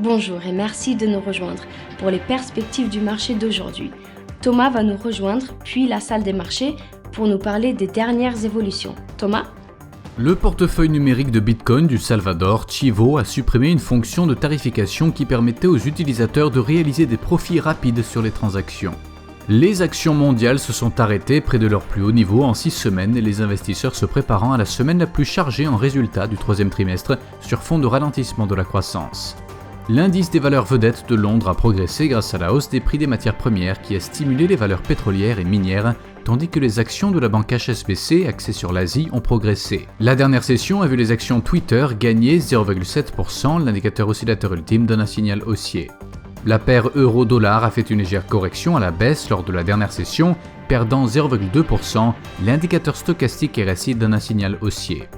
Bonjour et merci de nous rejoindre pour les perspectives du marché d'aujourd'hui. Thomas va nous rejoindre, puis la salle des marchés, pour nous parler des dernières évolutions. Thomas ? Le portefeuille numérique de Bitcoin du Salvador, Chivo, a supprimé une fonction de tarification qui permettait aux utilisateurs de réaliser des profits rapides sur les transactions. Les actions mondiales se sont arrêtées près de leur plus haut niveau en 6 semaines et les investisseurs se préparant à la semaine la plus chargée en résultats du troisième trimestre sur fond de ralentissement de la croissance. L'indice des valeurs vedettes de Londres a progressé grâce à la hausse des prix des matières premières qui a stimulé les valeurs pétrolières et minières, tandis que les actions de la banque HSBC, axée sur l'Asie, ont progressé. La dernière session a vu les actions Twitter gagner 0,7%, l'indicateur oscillateur ultime donne un signal haussier. La paire euro-dollar a fait une légère correction à la baisse lors de la dernière session, perdant 0,2%, l'indicateur stochastique RSI donne un signal haussier.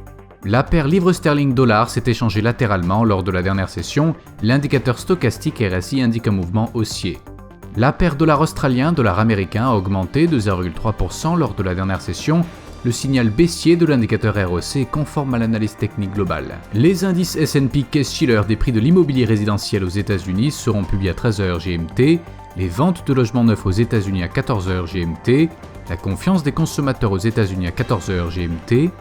La paire livre sterling-dollar s'est échangée latéralement lors de la dernière session, l'indicateur stochastique RSI indique un mouvement haussier. La paire dollar australien-dollar américain a augmenté de 0,3% lors de la dernière session, le signal baissier de l'indicateur ROC est conforme à l'analyse technique globale. Les indices S&P Case-Shiller des prix de l'immobilier résidentiel aux États-Unis seront publiés à 13h GMT, les ventes de logements neufs aux États-Unis à 14h GMT, la confiance des consommateurs aux États-Unis à 14h GMT,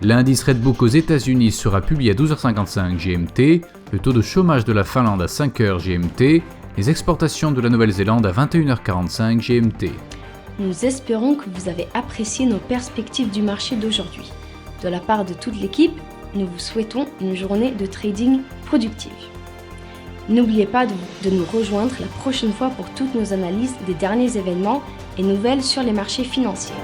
l'indice Redbook aux États-Unis sera publié à 12h55 GMT, le taux de chômage de la Finlande à 5h GMT, les exportations de la Nouvelle-Zélande à 21h45 GMT. Nous espérons que vous avez apprécié nos perspectives du marché d'aujourd'hui. De la part de toute l'équipe, nous vous souhaitons une journée de trading productive. N'oubliez pas de nous rejoindre la prochaine fois pour toutes nos analyses des derniers événements et nouvelles sur les marchés financiers.